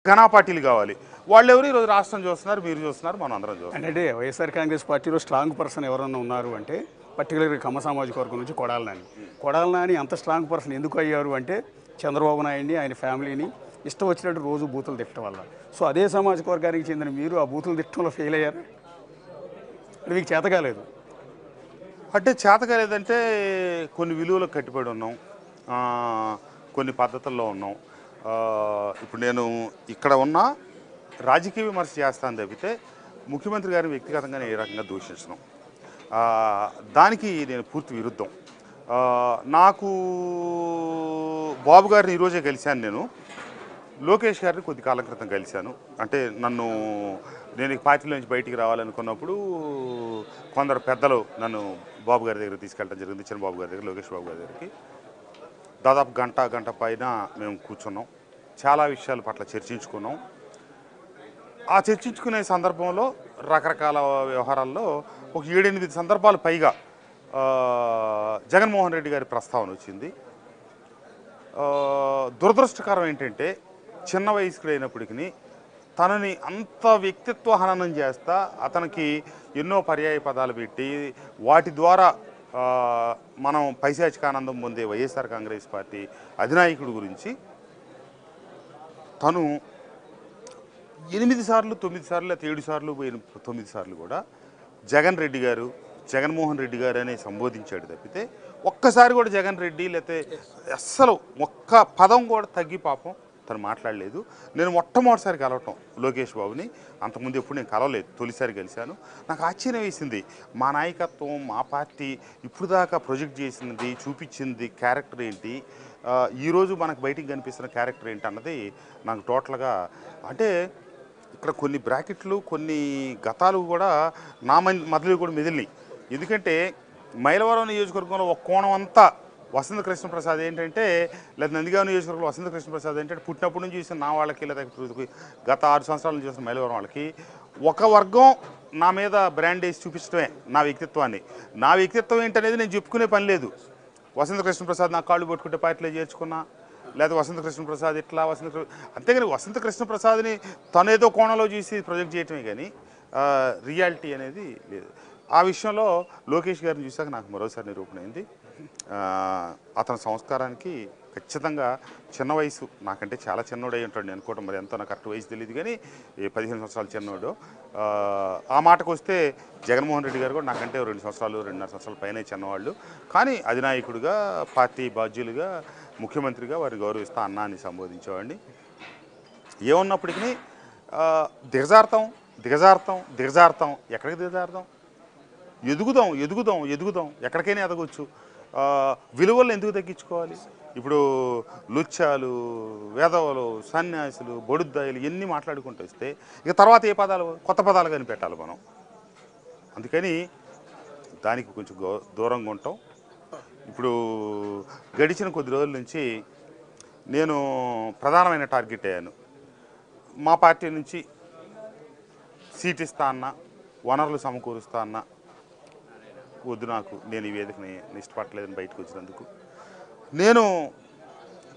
Ghana పార్టీలు కావాలి. వాళ్ళెవరు ఈరోజు రాష్ట్రం చూస్తున్నారు, మీరు చూస్తున్నారు, మనం అందరం చూస్తున్నాం. అంటే వైఎస్ఆర్ కాంగ్రెస్ పార్టీలో స్ట్రాంగ్ పర్సన్ ఎవరన్నా ఉన్నారు అంటే పర్టికులర్గా కమ్మ సామాజిక వర్గం నుంచి కొడాలి నాని అంత స్ట్రాంగ్ పర్సన్ ఎందుకు అయ్యారు అంటే చంద్రబాబు నాయుడిని ఆయన ఫ్యామిలీని ఇష్టం వచ్చినట్టు రోజు బూతులు తిట్టడం వల్ల. సో అదే సామాజిక వర్గానికి చెందిన మీరు ఆ బూతులు తిట్టడంలో ఫెయిల్ అయ్యారు, అది మీకు చేత కాలేదు. అంటే చేత కాలేదంటే కొన్ని విలువలకు కట్టుబడి ఉన్నాం, కొన్ని పద్ధతుల్లో ఉన్నాం. ఇప్పుడు నేను ఇక్కడ ఉన్న రాజకీయ విమర్శ చేస్తాను తప్పితే ముఖ్యమంత్రి గారిని వ్యక్తిగతంగా ఏ రకంగా దూషించను. దానికి నేను పూర్తి విరుద్ధం. నాకు బాబు గారిని ఈరోజే కలిశాను. నేను లోకేష్ గారిని కొద్ది కాలం క్రితం కలిశాను. అంటే నేను ఈ పార్టీలో నుంచి బయటికి రావాలనుకున్నప్పుడు కొందరు పెద్దలు నన్ను బాబు గారి దగ్గర తీసుకెళ్ళడం జరిగింది. చిన్నబాబు గారి దగ్గర, లోకేష్ బాబు గారి దగ్గరికి దాదాపు గంట పైన మేము కూర్చున్నాం. చాలా విషయాల పట్ల చర్చించుకున్నాం. ఆ చర్చించుకునే సందర్భంలో రకరకాల వ్యవహారాల్లో ఒక 7-8 సందర్భాలు పైగా జగన్మోహన్ రెడ్డి గారి ప్రస్తావన వచ్చింది. దురదృష్టకరం ఏంటంటే చిన్న వయస్కుడైనప్పటికీ తనని అంత వ్యక్తిత్వ హననం చేస్తా అతనికి ఎన్నో పర్యాయ పదాలు పెట్టి వాటి ద్వారా మనం పైశాచికానందం పొందే వైఎస్ఆర్ కాంగ్రెస్ పార్టీ అధినాయకుడి గురించి తను 8 సార్లు 9 సార్లు లేకపోతే 7 సార్లు 9 సార్లు కూడా జగన్మోహన్ రెడ్డి గారు అనే సంబోధించాడు తప్పితే ఒక్కసారి కూడా జగన్ రెడ్డి లేకపోతే అస్సలు ఒక్క పదం కూడా తగ్గి పాపం తను మాట్లాడలేదు. నేను మొట్టమొదటిసారి కలవటం లోకేష్ బాబుని, అంతకుముందు ఎప్పుడు నేను కలవలేదు, తొలిసారి కలిశాను. నాకు ఆశ్చర్యం వేసింది. మా నాయకత్వం, మా పార్టీ ఇప్పుడు దాకా ప్రొజెక్ట్ చేసినది, చూపించింది క్యారెక్టర్ ఏంటి, ఈరోజు మనకు బయటికి కనిపిస్తున్న క్యారెక్టర్ ఏంటి అన్నది నాకు టోటల్గా అంటే ఇక్కడ కొన్ని బ్రాకెట్లు కొన్ని గతాలు కూడా నా మధ్యలో కూడా మెదిలినాయి. ఎందుకంటే మైలవరం నియోజకవర్గంలో ఒక కోణం అంతా వసంత కృష్ణప్రసాద్ ఏంటంటే, లేదా నందిగామ నియోజకవర్గంలో వసంత కృష్ణప్రసాద్ ఏంటంటే పుట్టినప్పటి నుంచి చూసిన నా వాళ్ళకి లేదా గత 6 సంవత్సరాల నుంచి చూసిన మైలవరం వాళ్ళకి ఒక వర్గం నా మీద బ్రాండ్ వేసి చూపించడమే నా వ్యక్తిత్వాన్ని. నా వ్యక్తిత్వం ఏంటనేది నేను చెప్పుకునే పని లేదు. వసంత కృష్ణప్రసాద్ నా కాళ్ళు పట్టుకుంటే పార్టీలో చేర్చుకున్నా, లేదా వసంత కృష్ణప్రసాద్ ఇట్లా అంతేగాని వసంత కృష్ణప్రసాద్ని తనేదో కోణంలో చూసి ప్రొజెక్ట్ చేయటమే కానీ రియాలిటీ అనేది లేదు. ఆ విషయంలో లోకేష్ గారిని చూసాక నాకు మరోసారి నిరూపణ అయింది. అతని సంస్కారానికి ఖచ్చితంగా చిన్న వయసు, నాకంటే చాలా చిన్నోడై ఉంటాడు నేను అనుకోవటం, మరి ఎంతో నాకు కరెక్ట్ వయసు తెలియదు కానీ 15 సంవత్సరాలు చిన్నోడు. ఆ మాటకు వస్తే జగన్మోహన్ రెడ్డి గారు కూడా నాకంటే 2 సంవత్సరాలు 2.5 సంవత్సరాల పైన చిన్నవాళ్ళు. కానీ అధినాయకుడిగా, పార్టీ బాధ్యులుగా, ముఖ్యమంత్రిగా వారిని గౌరవిస్తా అన్నాన్ని సంబోధించేవాడిని. ఏమున్నప్పటికీ దిగజారుతాం ఎక్కడికి దిగజారుతాం? ఎదుగుదాం ఎక్కడికైనా ఎదగొచ్చు. విలువలను ఎందుకు తగ్గించుకోవాలి? ఇప్పుడు లుచ్చాలు, వేదవలు, సన్యాసులు, బొడుద్దాయిలు ఎన్ని మాట్లాడుకుంటూ వస్తే ఇక తర్వాత ఏ పదాలు, కొత్త పదాలు కనిపెట్టాలి మనం. అందుకని దానికి కొంచెం దూరంగా ఉంటాం. ఇప్పుడు గడిచిన కొద్ది రోజుల నుంచి నేను ప్రధానమైన టార్గెట్ అయ్యాను. మా పార్టీ నుంచి సీట్ ఇస్తా అన్నా, వనరులు సమకూరుస్తా అన్నా వద్దు, నేను ఈ వేదికని ఇష్టపడలేదని బయటకు వచ్చినందుకు. నేను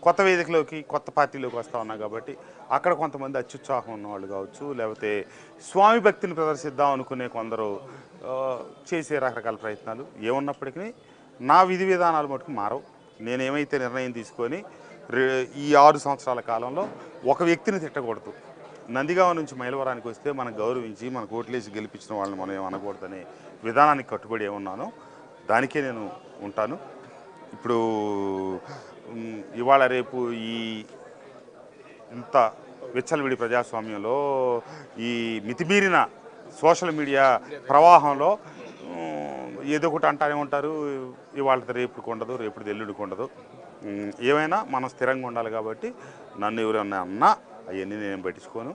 కొత్త వేదికలోకి, కొత్త పార్టీలోకి వస్తూ ఉన్నా కాబట్టి అక్కడ కొంతమంది అత్యుత్సాహం ఉన్నవాళ్ళు కావచ్చు, లేకపోతే స్వామి భక్తిని ప్రదర్శిద్దాం అనుకునే కొందరు చేసే రకరకాల ప్రయత్నాలు ఏమున్నప్పటికీ నా విధి విధానాలు మటుకు మారవు. నేనేమైతే నిర్ణయం తీసుకొని ఈ 6 సంవత్సరాల కాలంలో ఒక వ్యక్తిని తిట్టకూడదు, నందిగామ నుంచి మైలవరానికి వస్తే మనం గౌరవించి మనకు ఓట్లేసి గెలిపించిన వాళ్ళని మనం ఏమనకూడదనే విధానానికి కట్టుబడి ఏమన్నానో దానికే నేను ఉంటాను. ఇప్పుడు ఇవాళ రేపు ఈ ఇంత విచ్చలవిడి ప్రజాస్వామ్యంలో, ఈ మితిమీరిన సోషల్ మీడియా ప్రవాహంలో ఏదో ఒకటి అంటానే ఉంటారు. ఇవాళ రేపుడికి ఉండదు, రేపుడిది ఎల్లుడికి ఉండదు. ఏమైనా మనం స్థిరంగా ఉండాలి కాబట్టి నన్ను ఎవరైనా అన్నా అవన్నీ నేను పట్టించుకోను.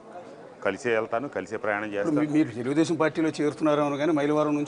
కలిసే వెళ్తాను, కలిసే ప్రయాణం చేస్తాను. మీరు తెలుగుదేశం పార్టీలో చేరుతున్నారేమో కానీ మైలవరం నుంచి